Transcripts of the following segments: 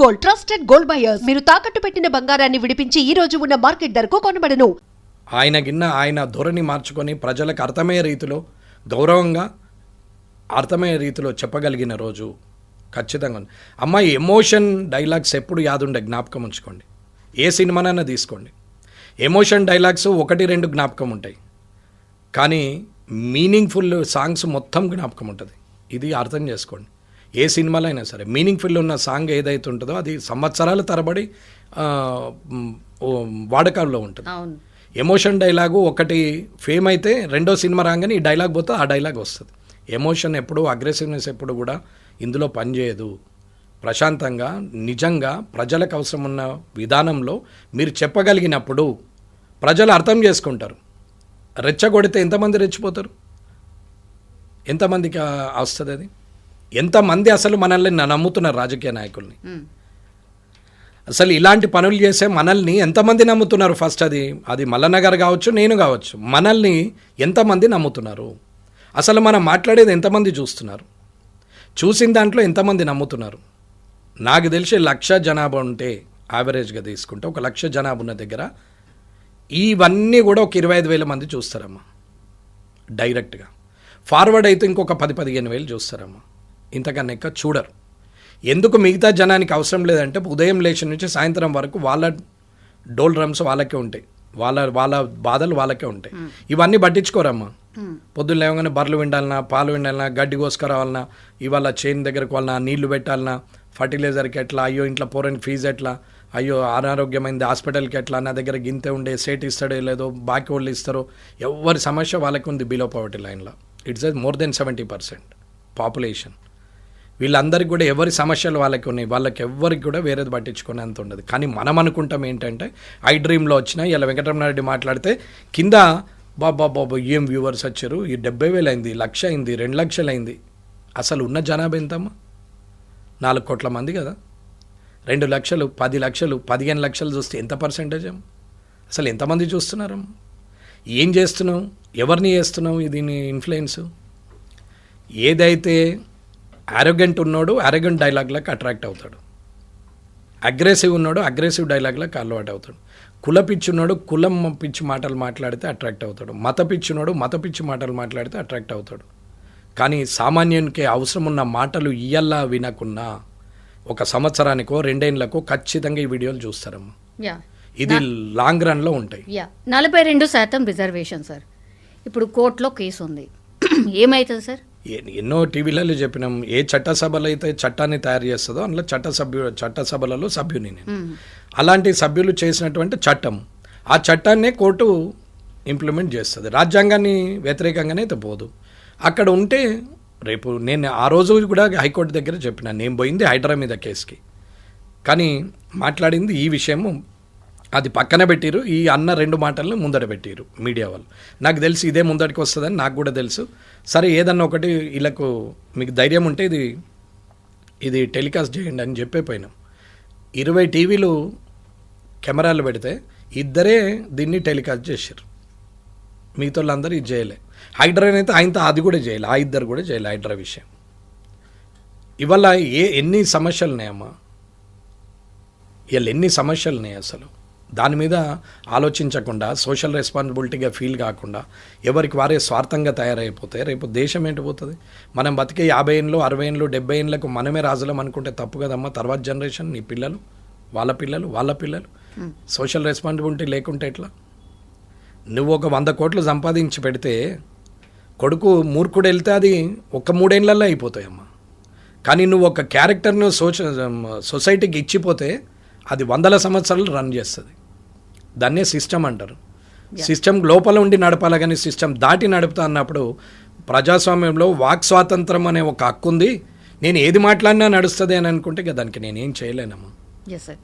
Gold, trusted gold buyers. మీరు తాకట్టు పెట్టిన బంగారాన్ని విడిపించి ఈ రోజు ఉన్న మార్కెట్ ధరకు కొనబడను. ఆయన ధోరణి మార్చుకొని ప్రజలకు అర్థమయ్యే రీతిలో గౌరవంగా అర్థమయ్యే రీతిలో చెప్పగలిగిన రోజు ఖచ్చితంగా ఉంది. అమ్మాయి ఎమోషన్ డైలాగ్స్ ఎప్పుడు యాదుండే జ్ఞాపకం ఉంచుకోండి. ఏ సినిమానైనా తీసుకోండి, ఎమోషన్ డైలాగ్స్ 1-2 జ్ఞాపకం ఉంటాయి, కానీ మీనింగ్ఫుల్ సాంగ్స్ మొత్తం జ్ఞాపకం ఉంటుంది. ఇది అర్థం చేసుకోండి. ఏ సినిమాలో అయినా సరే మీనింగ్ఫుల్ ఉన్న సాంగ్ ఏదైతే ఉంటుందో అది సంవత్సరాల తరబడి వాడకాల్లో ఉంటుంది. ఎమోషన్ డైలాగు ఒకటి ఫేమ్ అయితే రెండో సినిమా రాగానే ఈ డైలాగ్ పోతే ఆ డైలాగ్ వస్తుంది. ఎమోషన్ ఎప్పుడు, అగ్రెసివ్నెస్ ఎప్పుడు కూడా ఇందులో పనిచేయదు. ప్రశాంతంగా నిజంగా ప్రజలకు అవసరం ఉన్న విధానంలో మీరు చెప్పగలిగినప్పుడు ప్రజలు అర్థం చేసుకుంటారు. రెచ్చగొడితే ఎంతమంది రెచ్చిపోతారు? ఎంతమందికి వస్తుంది అది? ఎంతమంది అసలు మనల్ని నమ్ముతున్నారు? రాజకీయ నాయకుల్ని అసలు ఇలాంటి పనులు చేసే మనల్ని ఎంతమంది నమ్ముతున్నారు? ఫస్ట్ అది మల్లన్న గారు కావచ్చు, నేను కావచ్చు, మనల్ని ఎంతమంది నమ్ముతున్నారు? అసలు మనం మాట్లాడేది ఎంతమంది చూస్తున్నారు? చూసిన దాంట్లో ఎంతమంది నమ్ముతున్నారు? నాకు తెలిసి 1,00,000 జనాభా ఉంటే యావరేజ్గా తీసుకుంటే 1,00,000 జనాభా ఉన్న దగ్గర ఇవన్నీ కూడా ఒక 25,000 మంది చూస్తారమ్మా డైరెక్ట్గా. ఫార్వర్డ్ అయితే ఇంకొక 10-15,000 చూస్తారమ్మా. ఇంతకన్నా ఎక్కువ చూడరు. ఎందుకు? మిగతా జనానికి అవసరం లేదంటే ఉదయం లేచి నుంచి సాయంత్రం వరకు వాళ్ళ డోల్ డ్రమ్స్ వాళ్ళకే ఉంటాయి, వాళ్ళ బాధలు వాళ్ళకే ఉంటాయి. ఇవన్నీ పట్టించుకోరమ్మా. పొద్దున్న లేవగానే బర్రెలు విండాలన్నా, పాలు విండాలన్నా, గడ్డి కోసుకురావాలన్నా, ఇవాళ చేను దగ్గరకు వాళ్ళ నీళ్లు పెట్టాలన్నా, ఫర్టిలైజర్కి ఎట్లా, అయ్యో ఇంట్లో పోరని ఫీజు ఎట్లా, అయ్యో అనారోగ్యమైంది హాస్పిటల్కి ఎట్లా, నా దగ్గర గింతే ఉండే సేట్ ఇస్తాడో లేదో, బాకీ వాళ్ళు ఇస్తారో, ఎవరి సమస్య వాళ్ళకి ఉంది. బిలో పవర్టీ లైన్లో ఇట్స్ మోర్ దెన్ 70% పాపులేషన్. వీళ్ళందరికీ కూడా ఎవరి సమస్యలు వాళ్ళకి ఉన్నాయి. వాళ్ళకి ఎవరికి కూడా వేరేది పట్టించుకునేంత ఉండదు. కానీ మనం అనుకుంటాం ఏంటంటే ఐ డ్రీమ్లో వచ్చిన ఇలా వెంకటరమణారెడ్డి మాట్లాడితే కింద బాబా ఏం వ్యూవర్స్ వచ్చారు, ఈ 70,000 అయింది, 1,00,000 అయింది, 2 లక్షలు అయింది. అసలు ఉన్న జనాభా ఎంతమ్మా? 4 కోట్ల మంది కదా. 2 లక్షలు, 10 లక్షలు, 15 లక్షలు చూస్తే ఎంత పర్సెంటేజ్ అమ్మ? అసలు ఎంతమంది చూస్తున్నారమ్మా? ఏం చేస్తున్నావు? ఎవరిని చేస్తున్నావు దీన్ని ఇన్ఫ్లుయెన్స్? ఏదైతే అరోగెంట్ ఉన్నాడు అరోగెంట్ డైలాగ్లకు అట్రాక్ట్ అవుతాడు, అగ్రెసివ్ ఉన్నాడు అగ్రెసివ్ డైలాగ్లకు అలవాటు అవుతాడు, కుల పిచ్చి ఉన్నాడు కులం పిచ్చి మాటలు మాట్లాడితే అట్రాక్ట్ అవుతాడు, మత పిచ్చి ఉన్నాడు మత పిచ్చి మాటలు మాట్లాడితే అట్రాక్ట్ అవుతాడు. కానీ సామాన్యునికి అవసరం ఉన్న మాటలు ఇయ్యల్లా వినకున్నా 1 సంవత్సరానికో 2 ఏళ్ళకో ఖచ్చితంగా ఈ వీడియోలు చూస్తారమ్మా. ఇది లాంగ్ రన్లో ఉంటాయి. 42% రిజర్వేషన్ సార్. ఇప్పుడు కోర్టులో కేసు ఉంది, ఏమవుతుంది సార్? ఎన్నో టీవీలలో చెప్పినాం. ఏ చట్టసభలో అయితే చట్టాన్ని తయారు చేస్తుందో అందులో చట్టసభలలో సభ్యుని నేను. అలాంటి సభ్యులు చేసినటువంటి చట్టం, ఆ చట్టాన్నే కోర్టు ఇంప్లిమెంట్ చేస్తుంది. రాజ్యాంగాన్ని వ్యతిరేకంగానే అయితే పోదు. అక్కడ ఉంటే రేపు నేను ఆ రోజు కూడా హైకోర్టు దగ్గర చెప్పిన, నేను పోయింది హైడ్రా మీద కేసుకి, కానీ మాట్లాడింది ఈ విషయము అది పక్కన పెట్టిరు. ఈ అన్న 2 మాటలను ముందట పెట్టిరు మీడియా వాళ్ళు. నాకు తెలిసి ఇదే ముందటికి వస్తుందని నాకు కూడా తెలుసు. సరే ఏదన్నా ఒకటి వీళ్ళకు మీకు ధైర్యం ఉంటే ఇది టెలికాస్ట్ చేయండి అని చెప్పిపోయినాం. 20 టీవీలు కెమెరాలు పెడితే 2 దీన్ని టెలికాస్ట్ చేశారు. మిగతా వాళ్ళందరూ ఇది చేయలే. హైడ్రా అయితే ఆయనతో అది కూడా చేయలే, ఆ 2 కూడా చేయలే హైడ్రా విషయం. ఇవాళ ఎన్ని సమస్యలు ఉన్నాయమ్మా? ఇవాళ ఎన్ని సమస్యలు ఉన్నాయి? అసలు దాని మీద ఆలోచించకుండా సోషల్ రెస్పాన్సిబిలిటీగా ఫీల్ కాకుండా ఎవరికి వారే స్వార్థంగా తయారైపోతే రేపు దేశం ఏంటిపోతుంది? మనం బతికే 50 ఏళ్ళు 60 ఏళ్ళు 70 ఏళ్ళకు మనమే రాజులం అనుకుంటే తప్పు కదమ్మా. తర్వాత జనరేషన్ నీ పిల్లలు, వాళ్ళ పిల్లలు సోషల్ రెస్పాన్సిబిలిటీ లేకుంటే ఎట్లా? నువ్వు ఒక 100 కోట్లు సంపాదించి పెడితే కొడుకు మూర్ఖుడు వెళ్తే అది 3 ఏళ్ళల్లో అయిపోతాయమ్మా. కానీ నువ్వు ఒక క్యారెక్టర్ను సొసైటీకి ఇచ్చిపోతే అది 100 సంవత్సరాలు రన్ చేస్తుంది. దాన్నే సిస్టమ్ అంటారు. సిస్టమ్ లోపల ఉండి నడపాలి, కానీ సిస్టమ్ దాటి నడుపుతా అన్నప్పుడు ప్రజాస్వామ్యంలో వాక్ స్వాతంత్రం అనే ఒక హక్కు ఉంది. నేను ఏది మాట్లాడినా నడుస్తుంది అని అనుకుంటే దానికి నేనేం చేయలేనమ్మా.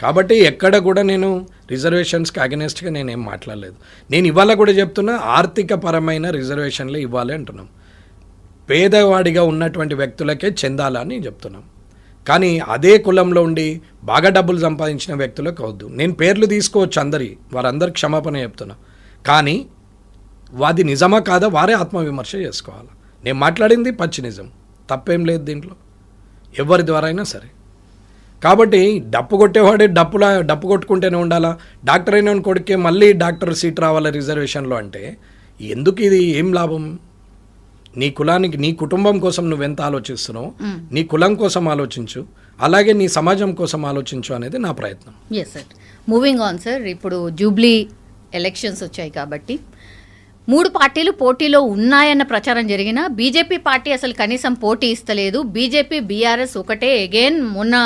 కాబట్టి ఎక్కడ కూడా నేను రిజర్వేషన్స్కి అగెనెస్ట్గా నేనేం మాట్లాడలేదు. నేను ఇవాళ కూడా చెప్తున్నా, ఆర్థిక పరమైన రిజర్వేషన్లు ఇవ్వాలి అంటున్నాం. పేదవాడిగా ఉన్నటువంటి వ్యక్తులకే చెందాలని చెప్తున్నాం. కానీ అదే కులంలో ఉండి బాగా డబ్బులు సంపాదించిన వ్యక్తులకు అవద్దు. నేను పేర్లు తీసుకోవచ్చు వారందరికి క్షమాపణ చెప్తున్నా. కానీ వాది నిజమా కాదా వారే ఆత్మవిమర్శ చేసుకోవాలి. నేను మాట్లాడింది పచ్చి నిజం, తప్పేం లేదు దీంట్లో. ఎవరి ద్వారా అయినా సరే. కాబట్టి డప్పు కొట్టేవాడే డప్పు కొట్టుకుంటూనే ఉండాలా, డాక్టర్ అయిన కొడుకే మళ్ళీ డాక్టర్ సీట్ రావాలా రిజర్వేషన్లో అంటే ఎందుకు ఇది ఏం లాభం? నీ కులానికి, నీ కుటుంబం కోసం నువ్వెంత ఆలోచిస్తున్నావు, నీ కులం కోసం ఆలోచించు, అలాగే నీ సమాజం కోసం ఆలోచించు అనేది నా ప్రయత్నం. Yes sir. Moving on sir, ఇప్పుడు జూబ్లీ ఎలక్షన్స్ వచ్చాయి కాబట్టి 3 పార్టీలు పోటీలో ఉన్నాయన్న ప్రచారం జరిగినా బీజేపీ పార్టీ అసలు కనీసం పోటీ ఇస్తలేదు. బీజేపీ బీఆర్ఎస్ ఒకటే. అగైన్ మొన్న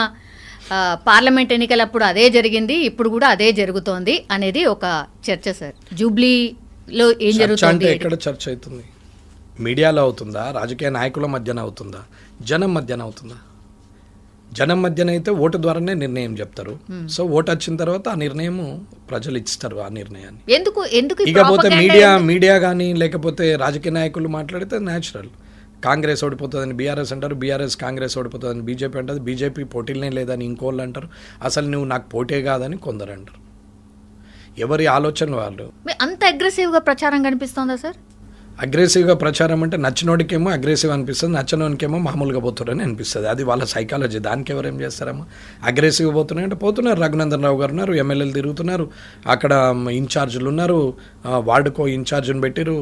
పార్లమెంట్ ఎన్నికలప్పుడు అదే జరిగింది, ఇప్పుడు కూడా అదే జరుగుతోంది అనేది ఒక చర్చ సార్. జూబ్లీలో ఏం జరుగుతుంది అంటే ఎక్కడ చర్చ అవుతుంది? మీడియాలో అవుతుందా, రాజకీయ నాయకుల మధ్యన అవుతుందా, జనం మధ్యన అవుతుందా? జనం మధ్యన అయితే ఓటు ద్వారానే నిర్ణయం చెప్తారు. సో ఓటు వచ్చిన తర్వాత ఆ నిర్ణయం ప్రజలు ఇస్తారు ఆ నిర్ణయాన్ని. ఎందుకు ఇకపోతే మీడియా కానీ లేకపోతే రాజకీయ నాయకులు మాట్లాడితే న్యాచురల్. కాంగ్రెస్ ఓడిపోతుందని బీఆర్ఎస్ అంటారు, బీఆర్ఎస్ కాంగ్రెస్ ఓడిపోతుందని బీజేపీ అంటారు, బీజేపీ పోటీలనే లేదని ఇంకోళ్ళు అంటారు, అసలు నువ్వు నాకు పోటీ కాదని కొందరు అంటారు. ఎవరి ఆలోచనలు వాళ్ళు. అంత అగ్రెసివ్గా ప్రచారం కనిపిస్తోందా సార్? అగ్రెసివ్గా ప్రచారం అంటే నచ్చినోడికేమో అగ్రెసివ్ అనిపిస్తుంది, నచ్చనోనికేమో మామూలుగా పోతున్నారని అనిపిస్తుంది. అది వాళ్ళ సైకాలజీ. దానికి ఎవరేం చేస్తారమ్మా? అగ్రెసివ్గా పోతున్నాయి అంటే పోతున్నారు. రఘునందన్ రావు గారు ఉన్నారు, ఎమ్మెల్యేలు తిరుగుతున్నారు, అక్కడ ఇన్ఛార్జీలు ఉన్నారు, వార్డుకో ఇన్ఛార్జిని పెట్టిరు,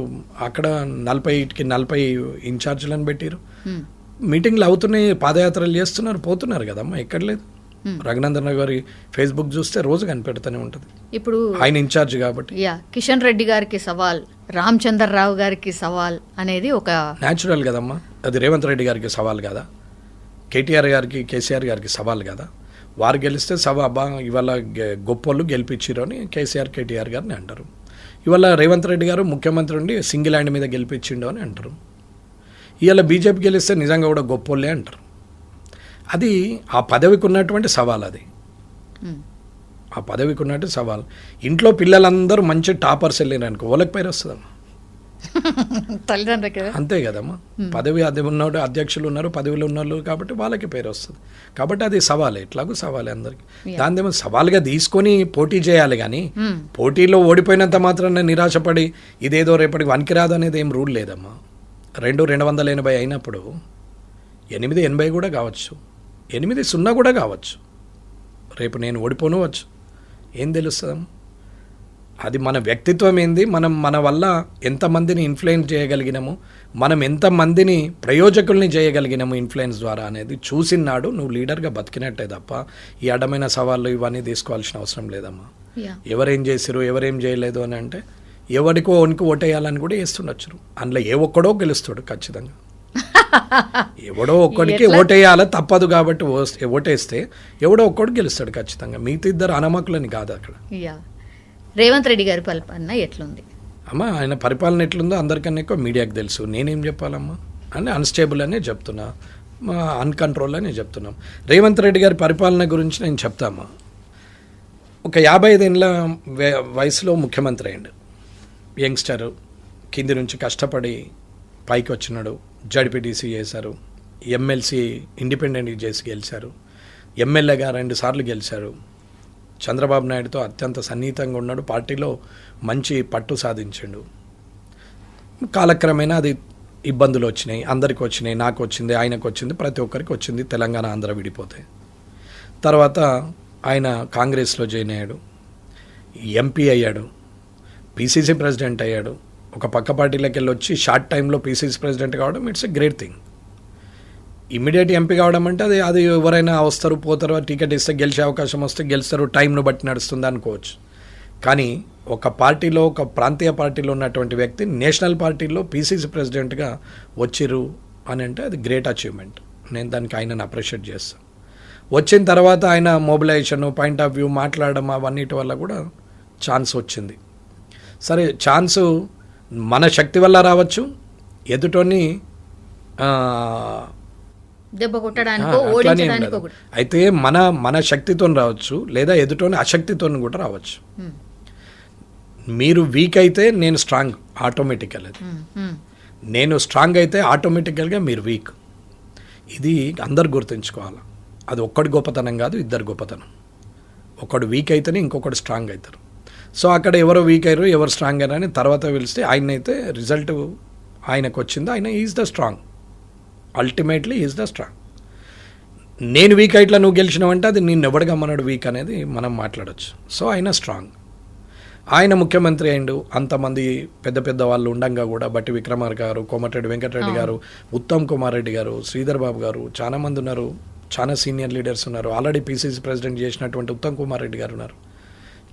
అక్కడ 40 ఇన్ఛార్జీలను పెట్టిరు, మీటింగ్లు అవుతున్నాయి, పాదయాత్రలు చేస్తున్నారు, పోతున్నారు కదమ్మా. ఎక్కడ లేదు. రఘునందన్ రావు గారి ఫేస్బుక్ చూస్తే రోజు కనిపెడుతూనే ఉంటుంది. ఇప్పుడు ఆయన ఇన్ఛార్జ్ కాబట్టి. కిషన్ రెడ్డి గారికి సవాల్, రామచంద్రరావు గారికి సవాల్ అనేది ఒక న్యాచురల్ కదమ్మా. అది రేవంత్ రెడ్డి గారికి సవాల్ కదా, కేటీఆర్ గారికి, కేసీఆర్ గారికి సవాల్ కదా. వారు గెలిస్తే అబ్బా ఇవాళ గొప్పోళ్ళు గెలిపించారు అని కేసీఆర్, కేటీఆర్ గారిని అంటారు. ఇవాళ రేవంత్ రెడ్డి గారు ముఖ్యమంత్రి ఉండి సింగిల్ హ్యాండ్ మీద గెలిపించిండు అని అంటారు. ఇవాళ బీజేపీ గెలిస్తే నిజంగా కూడా గొప్పోళ్ళే అంటారు. అది ఆ పదవికి ఉన్నటువంటి సవాల్. అది ఆ పదవికి ఉన్నట్టు సవాల్. ఇంట్లో పిల్లలందరూ మంచి టాపర్స్ వెళ్ళినారు అనుకో, వాళ్ళకి పేరు వస్తుందమ్మా. అంతే కదమ్మా. పదవి అది ఉన్నాడు, అధ్యక్షులు ఉన్నారు, పదవిలో ఉన్నారు కాబట్టి వాళ్ళకి పేరు వస్తుంది. కాబట్టి అది సవాల్, ఎట్లాగో సవాలే అందరికి. దానిదేమో సవాల్గా తీసుకొని పోటీ చేయాలి కానీ పోటీలో ఓడిపోయినంత మాత్రాన నిరాశపడి ఇదేదో రేపటికి వనికిరాదు అనేది ఏం రూల్ లేదమ్మా. 280 అయినప్పుడు 880 కూడా కావచ్చు, 8-0 కూడా కావచ్చు. రేపు నేను ఓడిపోనవచ్చు, ఏం తెలుస్తుందమ్మా? అది మన వ్యక్తిత్వం ఏంది, మనం మన వల్ల ఎంతమందిని ఇన్ఫ్లుయెన్స్ చేయగలిగినాము, మనం ఎంతమందిని ప్రయోజకుల్ని చేయగలిగినాము ఇన్ఫ్లుయెన్స్ ద్వారా అనేది చూసినాడు నువ్వు లీడర్గా బతికినట్టే తప్ప ఈ అడ్డమైన సవాళ్ళు ఇవన్నీ తీసుకోవాల్సిన అవసరం లేదమ్మా. ఎవరేం చేసిరు, ఎవరేం చేయలేదు అని అంటే ఎవరికో వనికి ఓటేయాలని కూడా వేస్తుండొచ్చు. అందులో ఏ ఒక్కడో గెలుస్తాడు ఖచ్చితంగా. ఎవడో ఒక్కడికి ఓటేయాలి తప్పదు కాబట్టి ఓటేస్తే ఎవడో ఒక్కడు గెలుస్తాడు ఖచ్చితంగా. మిగతా ఇద్దరు అనమకులని కాదు అక్కడ. రేవంత్ రెడ్డి గారి పరిపాలన ఎట్లుంది అమ్మా? ఆయన పరిపాలన ఎట్లుందో అందరికన్నా ఎక్కువ మీడియాకి తెలుసు. నేనేం చెప్పాలమ్మా? అంటే అన్స్టేబుల్ అనే చెప్తున్నా, అన్కంట్రోల్ అనే చెప్తున్నాం. రేవంత్ రెడ్డి గారి పరిపాలన గురించి నేను చెప్తామా. ఒక 55 ఏళ్ళ వయసులో ముఖ్యమంత్రి అయ్యాడు. యంగ్స్టర్, కింది నుంచి కష్టపడి పైకి వచ్చినాడు. జడ్పీటీసీ చేశారు, ఎమ్మెల్సీ ఇండిపెండెంట్గా చేసి గెలిచారు, ఎమ్మెల్యేగా 2 సార్లు గెలిచారు. చంద్రబాబు నాయుడుతో అత్యంత సన్నిహితంగా ఉన్నాడు, పార్టీలో మంచి పట్టు సాధించాడు. కాలక్రమేణా అది ఇబ్బందులు వచ్చినాయి, అందరికి వచ్చినాయి, నాకు వచ్చింది, ఆయనకు వచ్చింది, ప్రతి ఒక్కరికి వచ్చింది. తెలంగాణ ఆంధ్ర విడిపోతే తర్వాత ఆయన కాంగ్రెస్లో జాయిన్ అయ్యాడు, ఎంపీ అయ్యాడు, పీసీసీ ప్రెసిడెంట్ అయ్యాడు. ఒక పక్క పార్టీలోకి వెళ్ళి వచ్చి షార్ట్ టైంలో పీసీసీ ప్రెసిడెంట్ కావడం it's a great thing. Immediate MP కావడం అంటే అది ఎవరైనా వస్తారు పోతారు, టికెట్ ఇస్తే గెలిచే అవకాశం వస్తే గెలుస్తారు, టైంను బట్టి నడుస్తుంది అనుకోవచ్చు. కానీ ఒక పార్టీలో, ఒక ప్రాంతీయ పార్టీలో ఉన్నటువంటి వ్యక్తి నేషనల్ పార్టీలో పీసీసీ ప్రెసిడెంట్గా వచ్చిర్రు అని అంటే అది గ్రేట్ అచీవ్మెంట్. నేను దానికి ఆయనను అప్రిషియేట్ చేస్తాను. వచ్చిన తర్వాత ఆయన మొబిలైజేషన్, పాయింట్ ఆఫ్ వ్యూ, మాట్లాడడం అవన్నిటి వల్ల కూడా ఛాన్స్ వచ్చింది. సరే, ఛాన్సు మన శక్తి వల్ల రావచ్చు, ఎదుటోని దెబ్బ కొట్టడానికో ఓడించడానికో. అయితే మన శక్తితో రావచ్చు, లేదా ఎదుటోని అశక్తితో కూడా రావచ్చు. మీరు వీక్ అయితే నేను స్ట్రాంగ్ ఆటోమేటికల్. అది నేను స్ట్రాంగ్ అయితే ఆటోమేటికల్గా మీరు వీక్. ఇది అందరు గుర్తుంచుకోవాలి. అది ఒక్కడి గొప్పతనం కాదు, ఇద్దరు గొప్పతనం. ఒకడు వీక్ అయితేనే ఇంకొకటి స్ట్రాంగ్ అవుతారు. సో అక్కడ ఎవరో వీక్ అయ్యారు, ఎవరు స్ట్రాంగ్ అయ్యారు అని తర్వాత పిలిస్తే ఆయన అయితే రిజల్ట్ ఆయనకు వచ్చింది. ఆయన is the strong, ultimately is the strong. నేను వీక్ ఇట్లా నువ్వు గెలిచినావంటే అది నేను ఎవడగమ్మన్నాడు వీక్ అనేది మనం మాట్లాడచ్చు. సో ఆయన స్ట్రాంగ్, ఆయన ముఖ్యమంత్రి అయిండు. అంతమంది పెద్ద పెద్ద వాళ్ళు ఉండంగా కూడా బట్టి విక్రమార్క గారు, కోమటిరెడ్డి వెంకటరెడ్డి గారు, ఉత్తమ్ కుమార్ రెడ్డి గారు, శ్రీధర్ బాబు గారు, చాలా మంది ఉన్నారు, చాలా సీనియర్ లీడర్స్ ఉన్నారు. ఆల్రెడీ పీసీసీ ప్రెసిడెంట్ చేసినటువంటి ఉత్తమ్ కుమార్ రెడ్డి గారు ఉన్నారు,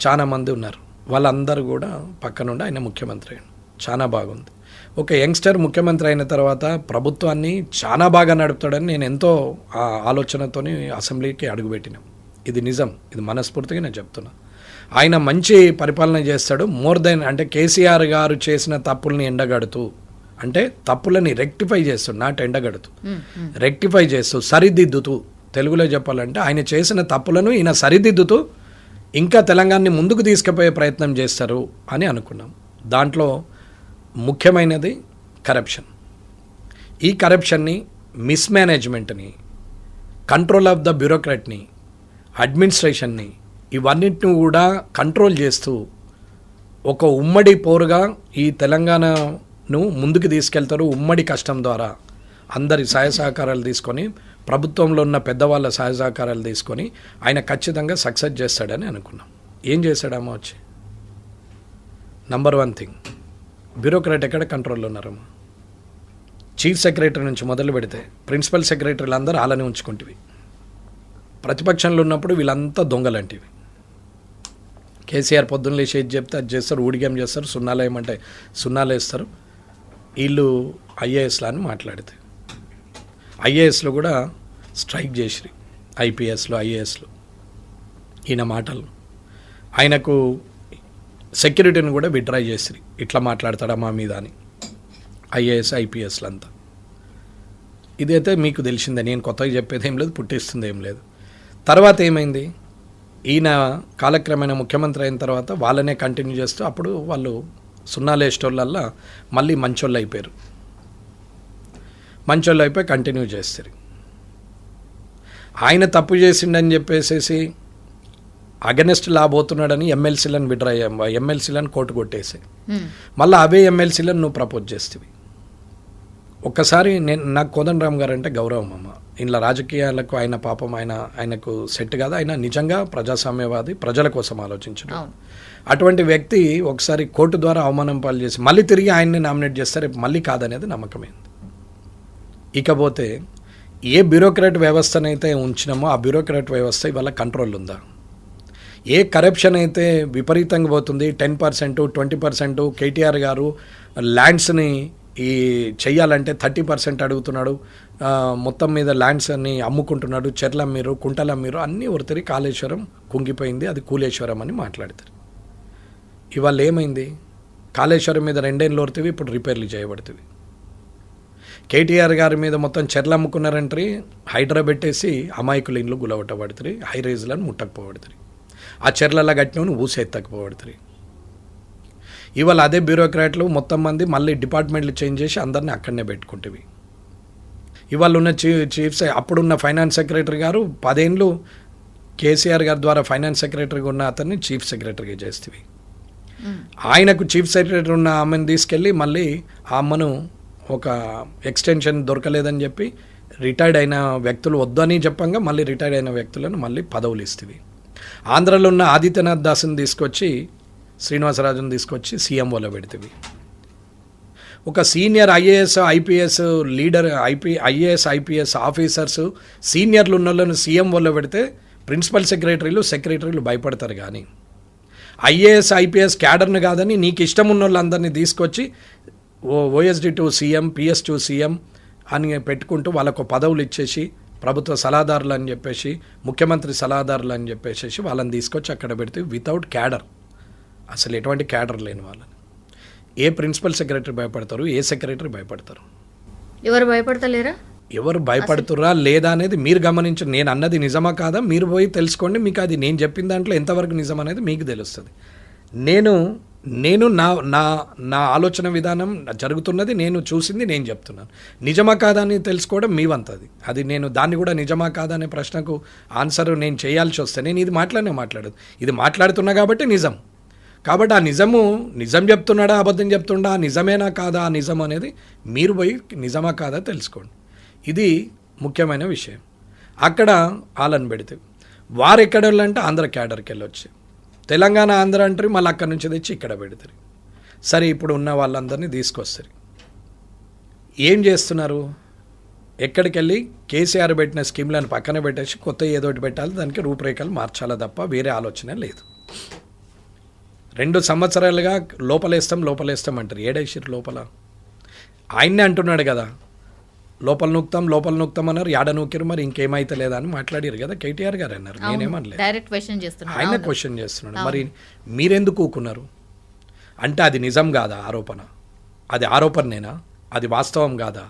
చాలా మంది ఉన్నారు. వాళ్ళందరూ కూడా పక్కనుండి ఆయన ముఖ్యమంత్రి అయ్యాడు. చాలా బాగుంది. ఒక యంగ్స్టర్ ముఖ్యమంత్రి అయిన తర్వాత ప్రభుత్వాన్ని చాలా బాగా నడుపుతాడని నేను ఎంతో ఆలోచనతోని అసెంబ్లీకి అడుగుపెట్టినాం. ఇది నిజం, ఇది మనస్ఫూర్తిగా నేను చెప్తున్నా. ఆయన మంచి పరిపాలన చేస్తాడు. మోర్ దెన్ అంటే కేసీఆర్ గారు చేసిన తప్పుల్ని ఎండగడుతూ, అంటే తప్పులని రెక్టిఫై చేస్తూ, నాట్ ఎండగడుతూ, రెక్టిఫై చేస్తూ, సరిదిద్దుతూ, తెలుగులో చెప్పాలంటే ఆయన చేసిన తప్పులను ఈయన సరిదిద్దుతూ ఇంకా తెలంగాణని ముందుకు తీసుకుపోయే ప్రయత్నం చేస్తారు అని అనుకున్నాం. దాంట్లో ముఖ్యమైనది కరప్షన్. ఈ కరప్షన్ని, మిస్మేనేజ్మెంట్ని, కంట్రోల్ ఆఫ్ ద బ్యూరోక్రాట్ని, అడ్మినిస్ట్రేషన్ని, ఇవన్నిటిని కూడా కంట్రోల్ చేస్తూ ఒక ఉమ్మడి పోరుగా ఈ తెలంగాణను ముందుకు తీసుకెళ్తారు. ఉమ్మడి కష్టం ద్వారా అందరి సహాయ సహకారాలు తీసుకొని, ప్రభుత్వంలో ఉన్న పెద్దవాళ్ళ సహాయ సహకారాలు తీసుకొని ఆయన ఖచ్చితంగా సక్సెస్ చేస్తాడని అనుకున్నాం. ఏం చేశాడమ్మా వచ్చి? నంబర్ 1 థింగ్, బ్యూరోక్రాట్ ఎక్కడ కంట్రోల్లో ఉన్నారమ్మా? చీఫ్ సెక్రటరీ నుంచి మొదలు పెడితే ప్రిన్సిపల్ సెక్రటరీలు అందరూ అలానే ఉంచుకుంటేవి. ప్రతిపక్షంలో ఉన్నప్పుడు వీళ్ళంతా దొంగలంటివి. కేసీఆర్ పొద్దున్న లేచి ఏది చెప్తే అది చేస్తారు, ఊడిగం చేస్తారు, సున్నాలు ఏమంటే సున్నాలు వేస్తారు. వీళ్ళు ఐఏఎస్లు అని మాట్లాడితే ఐఏఎస్లు కూడా స్ట్రైక్ చేసిరి, ఐపీఎస్లు ఐఏఎస్లు. ఈయన మాటలు, ఆయనకు సెక్యూరిటీని కూడా విత్డ్రా చేసిరి. ఇట్లా మాట్లాడతాడా మా మీద అని ఐఏఎస్ ఐపీఎస్లు అంతా. ఇదైతే మీకు తెలిసిందే, నేను కొత్తగా చెప్పేది ఏం లేదు, పుట్టిస్తుంది ఏం లేదు. తర్వాత ఏమైంది? ఈయన కాలక్రమేణా ముఖ్యమంత్రి అయిన తర్వాత వాళ్ళనే కంటిన్యూ చేస్తూ అప్పుడు వాళ్ళు సున్నాలు వేసేటోళ్ళల్లా మళ్ళీ మంచోళ్ళు అయిపోయారు. మంచోళ్ళు అయిపోయి కంటిన్యూ చేస్తారు. ఆయన తప్పు చేసిండని చెప్పేసి అగెనెస్ట్ లా పోతున్నాడని ఎమ్మెల్సీలను విడ్రా ఎమ్మెల్సీలను కోర్టు కొట్టేసి మళ్ళీ అవే ఎమ్మెల్సీలను నువ్వు ప్రపోజ్ చేస్తేవి. ఒక్కసారి నాకు కోదండరామ్ గారు అంటే గౌరవం అమ్మ. ఇలా రాజకీయాలకు ఆయన పాపం ఆయనకు సెట్ కాదు. ఆయన నిజంగా ప్రజాస్వామ్యవాది, ప్రజల కోసం ఆలోచించడం. అటువంటి వ్యక్తి ఒకసారి కోర్టు ద్వారా అవమానం పాలు చేసి మళ్ళీ తిరిగి ఆయన్ని నామినేట్ చేస్తే రేపు మళ్ళీ కాదనేది నమ్మకమైంది. ఇకపోతే ఏ బ్యూరోక్రాట్ వ్యవస్థనైతే ఉంచినామో ఆ బ్యూరోక్రాట్ వ్యవస్థ ఇవాళ కంట్రోల్ ఉందా? ఏ కరప్షన్ అయితే విపరీతంగా పోతుంది, 10%, 20%. కేటీఆర్ గారు ల్యాండ్స్ని ఈ చెయ్యాలంటే 30% అడుగుతున్నాడు. మొత్తం మీద ల్యాండ్స్ అన్ని అమ్ముకుంటున్నాడు. చెర్ల మీరు, కుంటల మీరు అన్నీ ఒరితిరి. కాళేశ్వరం కుంగిపోయింది, అది కూలేశ్వరం అని మాట్లాడతారు. ఇవాళ ఏమైంది? కాళేశ్వరం మీద 2 ఏళ్ళు ఒరితివి, ఇప్పుడు రిపేర్లు చేయబడుతుంది. కేటీఆర్ గారి మీద మొత్తం చెర్లు అమ్ముకున్నారంటే హైడ్రా పెట్టేసి అమాయకుల ఇండ్లు గులవట్టబడుతుంది, హై రైజ్లను ముట్టకపోబడుతుంది, ఆ చెర్లలా కట్టినవి ఊసెత్తకపోబడుతుంది. ఇవాళ అదే బ్యూరోక్రాట్లు మొత్తం మంది మళ్ళీ డిపార్ట్మెంట్లు చేంజ్ చేసి అందరినీ అక్కడనే పెట్టుకుంటేవి. ఇవాళ ఉన్న చీఫ్స్, అప్పుడున్న ఫైనాన్స్ సెక్రటరీ గారు 10 ఏళ్ళు కేసీఆర్ గారి ద్వారా ఫైనాన్స్ సెక్రటరీగా ఉన్న అతన్ని చీఫ్ సెక్రటరీగా చేస్తేవి. ఆయనకు చీఫ్ సెక్రటరీ ఉన్న ఆమెను తీసుకెళ్ళి మళ్ళీ ఆ అమ్మను ఒక ఎక్స్టెన్షన్ దొరకలేదని చెప్పి రిటైర్డ్ అయిన వ్యక్తులు వద్దని చెప్పంగా మళ్ళీ రిటైర్డ్ అయిన వ్యక్తులను మళ్ళీ పదవులు ఇస్తేవి. ఆంధ్రలో ఉన్న ఆదిత్యనాథ్ దాస్ని తీసుకొచ్చి, శ్రీనివాసరాజును తీసుకొచ్చి సీఎంఓలో పెడితేవి. ఒక senior IAS IPS leader, IAS IPS officers సీనియర్లు ఉన్న వాళ్ళని సీఎంఓలో పెడితే ప్రిన్సిపల్ సెక్రటరీలు భయపడతారు. కానీ ఐఏఎస్ ఐపీఎస్ క్యాడర్ను కాదని నీకు ఇష్టం ఉన్న వాళ్ళందరినీ తీసుకొచ్చి OSD to CM, PS to CM అని పెట్టుకుంటూ వాళ్ళకు పదవులు ఇచ్చేసి ప్రభుత్వ సలహాదారులు అని చెప్పేసి, ముఖ్యమంత్రి సలహాదారులు అని చెప్పేసి వాళ్ళని తీసుకొచ్చి అక్కడ పెడితే వితౌట్ క్యాడర్, అసలు ఎటువంటి క్యాడర్ లేని వాళ్ళని ఏ ప్రిన్సిపల్ సెక్రటరీ భయపడతారు? ఏ సెక్రటరీ భయపడతారు? ఎవరు భయపడతలేరా? ఎవరు భయపడుతురా లేదా అనేది మీరు గమనించి, నేను అన్నది నిజమా కాదా మీరు పోయి తెలుసుకోండి. మీకు అది నేను చెప్పిన దాంట్లో ఎంతవరకు నిజం అనేది మీకు తెలుస్తుంది. నేను నా నా నా ఆలోచన విధానం జరుగుతున్నది, నేను చూసింది నేను చెప్తున్నాను. నిజమా కాదా అని తెలుసుకోవడం మీ వంతది. అది నేను దాన్ని కూడా నిజమా కాదా అనే ప్రశ్నకు ఆన్సర్ నేను చేయాల్సి వస్తే నేను ఇది మాట్లాడదు. ఇది మాట్లాడుతున్నా కాబట్టి నిజం. కాబట్టి ఆ నిజం చెప్తున్నాడా అబద్ధం చెప్తుండా, నిజమేనా కాదా ఆ నిజం అనేది మీరు పోయి నిజమా కాదా తెలుసుకోండి. ఇది ముఖ్యమైన విషయం. అక్కడ వాళ్ళని పెడితే వారు ఎక్కడ వెళ్ళంటే ఆంధ్ర క్యాడర్కి వెళ్ళొచ్చు, తెలంగాణ ఆంధ్ర అంటారు, మళ్ళీ అక్కడి నుంచి తెచ్చి ఇక్కడ పెడతారు. సరే ఇప్పుడు ఉన్న వాళ్ళందరినీ తీసుకొస్తారు. ఏం చేస్తున్నారు? ఎక్కడికి వెళ్ళి కేసీఆర్ పెట్టిన స్కీమ్లను పక్కన పెట్టేసి కొత్త ఏదోటి పెట్టాలి, దానికి రూపురేఖలు మార్చాలా తప్ప వేరే ఆలోచన లేదు. 2 సంవత్సరాలుగా లోపలేస్తాం అంటారు. ఏడేసిరు లోపల? ఆయన్నే అంటున్నాడు కదా, లోపల నూక్తాం అన్నారు, యాడ నూకిరు, మరి ఇంకేమైతే లేదా అని మాట్లాడారు కదా కేటీఆర్ గారు అన్నారు. నేనేమనలేదు, డైరెక్ట్ క్వశ్చన్ చేస్తున్నాడు, ఆయన క్వశ్చన్ చేస్తున్నాడు. మరి మీరెందుకు ఊకున్నారు అంటే అది నిజం కాదా ఆరోపణ? అది ఆరోపణనేనా? అది వాస్తవం కాదా?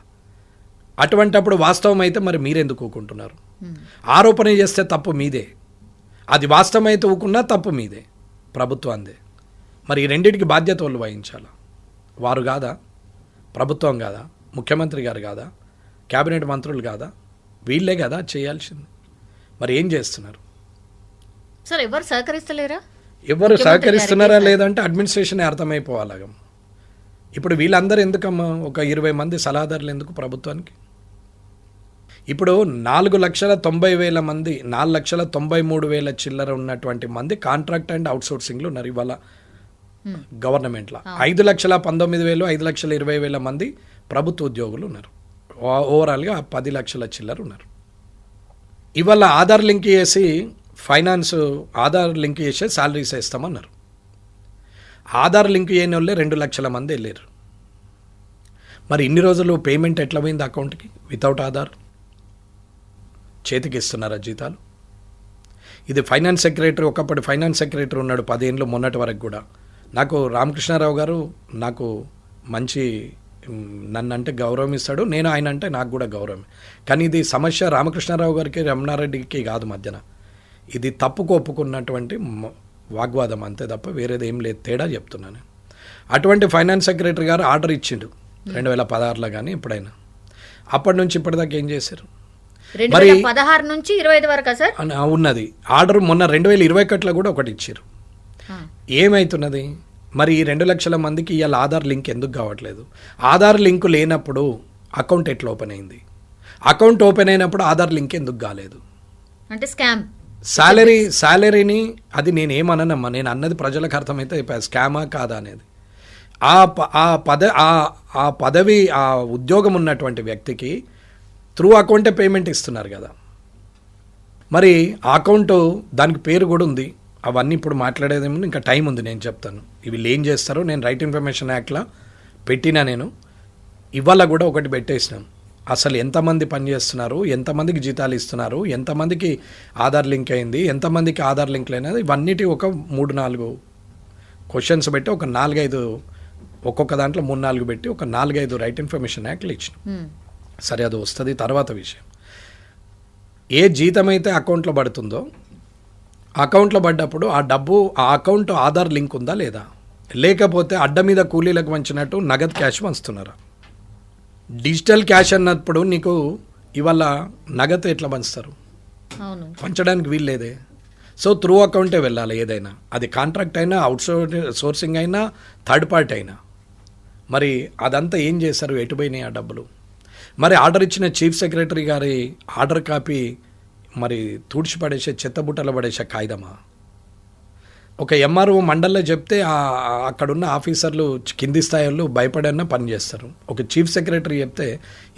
అటువంటప్పుడు వాస్తవం అయితే మరి మీరెందుకు ఊకుంటున్నారు? ఆరోపణ చేస్తే తప్పు మీదే, అది వాస్తవం అయితే ఊకున్నా తప్పు మీదే, ప్రభుత్వాందే. మరి ఈ రెండింటికి బాధ్యత వాళ్ళు వహించాలా? వారు కాదా? ప్రభుత్వం కాదా? ముఖ్యమంత్రి గారు కాదా? క్యాబినెట్ మంత్రులు కాదా? వీళ్ళే కదా చేయాల్సింది. మరి ఏం చేస్తున్నారు సార్? ఎవరు సహకరిస్తలేరా? ఎవరు సహకరిస్తున్నారా లేదంటే అడ్మినిస్ట్రేషన్ అర్థమైపోవాలగా. ఇప్పుడు వీళ్ళందరూ ఎందుకమ్మా ఒక 20 మంది సలహాదారులు ఎందుకు ప్రభుత్వానికి? ఇప్పుడు 4,90,000 మంది, 4,93,000 చిల్లర ఉన్నటువంటి మంది కాంట్రాక్ట్ అండ్ అవుట్సోర్సింగ్లో ఉన్నారు ఇవాళ గవర్నమెంట్లో. 5,19,000, 5,20,000 మంది ప్రభుత్వ ఉద్యోగులు ఉన్నారు. ఓవరాల్గా 10 లక్షల చిల్లర ఉన్నారు. ఇవాళ ఆధార్ లింక్ చేసి ఆధార్ లింక్ చేసే శాలరీస్ వేస్తామన్నారు. ఆధార్ లింక్ చేయని వాళ్ళే 2 లక్షల మంది వెళ్ళారు. మరి ఇన్ని రోజులు పేమెంట్ ఎట్లా పోయింది అకౌంట్కి? వితౌట్ ఆధార్ చేతికి ఇస్తున్నారా జీతాలు? ఇది ఫైనాన్స్ సెక్రటరీ, ఒకప్పటి ఫైనాన్స్ సెక్రటరీ ఉన్నాడు 10 ఏళ్ళు మొన్నటి వరకు కూడా. నాకు రామకృష్ణారావు గారు నాకు మంచి, నన్ను అంటే గౌరవం ఇస్తాడు, నేను ఆయన అంటే నాకు కూడా గౌరవం. కానీ ఇది సమస్య రామకృష్ణారావు గారికి రమణారెడ్డికి కాదు మధ్యన, ఇది తప్పుకు ఒప్పుకున్నటువంటి వాగ్వాదం అంతే తప్ప వేరేది ఏం లేదు. తేడా చెప్తున్నాను. అటువంటి ఫైనాన్స్ సెక్రటరీ గారు ఆర్డర్ ఇచ్చిండు 2016లో కానీ ఎప్పుడైనా. అప్పటి నుంచి ఇప్పటిదాకా ఏం చేశారు? 2016 నుంచి 25 వరకు సార్ ఉన్నది ఆర్డర్. మొన్న 2021లో కూడా ఒకటి ఇచ్చారు. ఏమవుతున్నది మరి? ఈ 2 లక్షల మందికి ఇవాళ ఆధార్ లింక్ ఎందుకు కావట్లేదు? ఆధార్ లింక్ లేనప్పుడు అకౌంట్ ఎట్లా ఓపెన్ అయింది? అకౌంట్ ఓపెన్ అయినప్పుడు ఆధార్ లింక్ ఎందుకు కాలేదు? అంటే స్కామ్. శాలరీని అది నేనేమనమ్మా, నేను అన్నది ప్రజలకు అర్థమైతే స్కామా కాదా అనేది. ఆ పదవి ఆ ఉద్యోగం ఉన్నటువంటి వ్యక్తికి త్రూ అకౌంటే పేమెంట్ ఇస్తున్నారు కదా. మరి ఆ అకౌంట్ దానికి పేరు కూడా ఉంది. అవన్నీ ఇప్పుడు మాట్లాడేదేమో, ఇంకా టైం ఉంది, నేను చెప్తాను. వీళ్ళు ఏం చేస్తారో నేను రైట్ ఇన్ఫర్మేషన్ యాక్ట్లో పెట్టినా. నేను ఇవాళ కూడా ఒకటి పెట్టేసినాను. అసలు ఎంతమంది పనిచేస్తున్నారు, ఎంతమందికి జీతాలు ఇస్తున్నారు, ఎంతమందికి ఆధార్ లింక్ అయింది, ఎంతమందికి ఆధార్ లింక్ లేనిది, ఇవన్నిటి ఒక 3-4 క్వశ్చన్స్ పెట్టి ఒక 4-5 ఒక్కొక్క దాంట్లో 3-4 పెట్టి ఒక 4-5 రైట్ ఇన్ఫర్మేషన్ యాక్ట్లు ఇచ్చినాం. సరే, అది వస్తుంది తర్వాత విషయం. ఏ జీతం అయితే అకౌంట్లో పడుతుందో అకౌంట్లో పడ్డప్పుడు ఆ డబ్బు ఆ అకౌంట్ ఆధార్ లింక్ ఉందా లేదా, లేకపోతే అడ్డ మీద కూలీలకు వంచినట్టు నగదు క్యాష్ వంచుతున్నారా? డిజిటల్ క్యాష్ అన్నప్పుడు నీకు ఇవాళ నగదు ఎట్లా పంచుతారు? పంచడానికి వీల్లేదే. సో త్రూ అకౌంటే వెళ్ళాలి ఏదైనా, అది కాంట్రాక్ట్ అయినా, సోర్సింగ్ అయినా, థర్డ్ పార్టీ అయినా. మరి అదంతా ఏం చేశారు? ఎటుపోయినాయి ఆ డబ్బులు? మరి ఆర్డర్ ఇచ్చిన చీఫ్ సెక్రటరీ గారి ఆర్డర్ కాపీ మరి తుడిచిపడేసే, చెత్తబుట్టలో పడేసే కాగితమా? ఒక ఎంఆర్ఓ మండల్లో చెప్తే అక్కడున్న ఆఫీసర్లు కింది స్థాయిలో భయపడన్నా పనిచేస్తారు. ఒక చీఫ్ సెక్రటరీ చెప్తే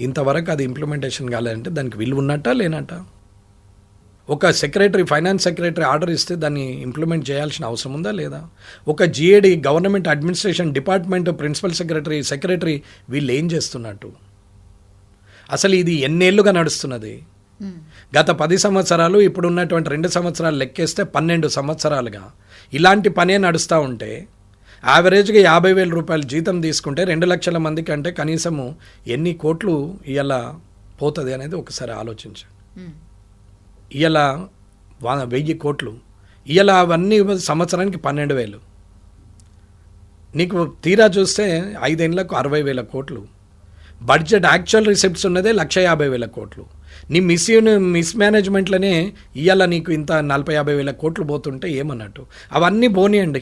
ఇంతవరకు అది ఇంప్లిమెంటేషన్ కాలేదంటే దానికి విలువ ఉన్నట్టా లేనట్టా? ఒక సెక్రటరీ, ఫైనాన్స్ సెక్రటరీ ఆర్డర్ ఇస్తే దాన్ని ఇంప్లిమెంట్ చేయాల్సిన అవసరం ఉందా లేదా? ఒక GAD, government administration department principal secretary వీళ్ళు ఏం చేస్తున్నట్టు? అసలు ఇది ఎన్నేళ్లుగా నడుస్తున్నది? గత 10 సంవత్సరాలు, ఇప్పుడు ఉన్నటువంటి 2 సంవత్సరాలు లెక్కేస్తే 12 సంవత్సరాలుగా ఇలాంటి పనే నడుస్తూ ఉంటే యావరేజ్గా 50,000 రూపాయలు జీతం తీసుకుంటే 2 లక్షల మందికి అంటే కనీసము ఎన్ని కోట్లు ఇవాళ పోతుంది అనేది ఒకసారి ఆలోచించండి. ఇవాళ 1000 కోట్లు, ఇవాళ అవన్నీ సంవత్సరానికి 12,000. నీకు తీరా చూస్తే 5 ఏళ్లకు 60,000 కోట్లు బడ్జెట్. యాక్చువల్ రిసిప్ట్స్ ఉన్నదే 150,000 కోట్లు. నీ మిస్ మేనేజ్మెంట్లోనే ఇవాళ నీకు ఇంత 40-50,000 కోట్లు పోతుంటే ఏమన్నట్టు? అవన్నీ పోనీయండి,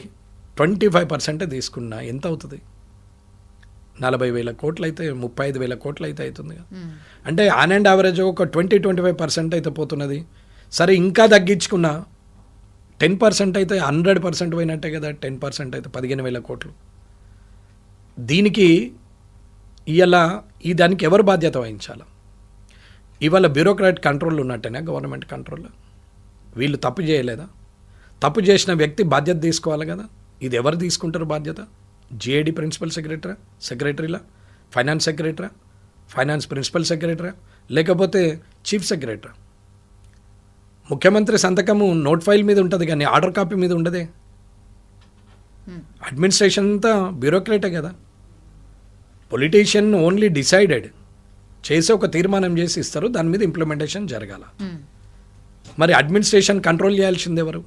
25% తీసుకున్నా ఎంత అవుతుంది? 40,000 కోట్లు అయితే 35,000 కోట్లు అయితే అవుతుంది కదా. అంటే ఆన్ అండ్ యావరేజ్ ఒక 20-25% అయితే పోతున్నది. సరే ఇంకా తగ్గించుకున్నా 10% అయితే 100% పోయినట్టే కదా. 10% అయితే 15,000 కోట్లు. దీనికి ఈ దానికి ఎవరు బాధ్యత వహించాలి? ఇవాళ బ్యూరోక్రాట్ కంట్రోల్ ఉన్నట్టేనా గవర్నమెంట్ కంట్రోల్లో? వీళ్ళు తప్పు చేయలేదా? తప్పు చేసిన వ్యక్తి బాధ్యత తీసుకోవాలి కదా. ఇది ఎవరు తీసుకుంటారు బాధ్యత? జిఐడి ప్రిన్సిపల్ సెక్రటరీలా, finance secretary, finance principal secretary, లేకపోతే చీఫ్ సెక్రటరీ? ముఖ్యమంత్రి సంతకము నోట్ ఫైల్ మీద ఉంటుంది కానీ ఆర్డర్ కాపీ మీద ఉండదే. అడ్మినిస్ట్రేషన్ అంతా బ్యూరోక్రాటే కదా. పొలిటీషియన్ ఓన్లీ డిసైడెడ్ చేసి ఒక తీర్మానం చేసి ఇస్తారు, దాని మీద ఇంప్లిమెంటేషన్ జరగాల. మరి అడ్మినిస్ట్రేషన్ కంట్రోల్ చేయాల్సింది ఎవరు?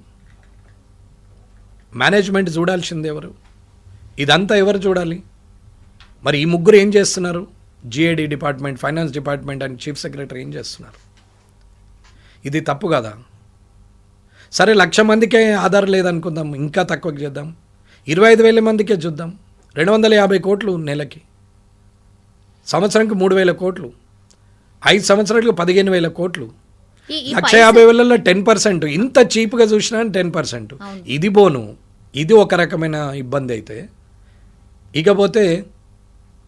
మేనేజ్మెంట్ చూడాల్సింది ఎవరు? ఇదంతా ఎవరు చూడాలి? మరి ఈ ముగ్గురు ఏం చేస్తున్నారు? GID department, finance department and chief secretary ఏం చేస్తున్నారు? ఇది తప్పు కదా. సరే 1,00,000 మందికే ఆధార్ లేదనుకుందాం, ఇంకా తక్కువకి చేద్దాం. 25,000 మందికే చూద్దాం. 250 కోట్లు నెలకి, సంవత్సరానికి 3,000 కోట్లు, 5 సంవత్సరాలకు 15,000 కోట్లు, 150,000లో 10%. ఇంత చీప్గా చూసినా 10%. ఇది బోను. ఇది ఒక రకమైన ఇబ్బంది అయితే, ఇకపోతే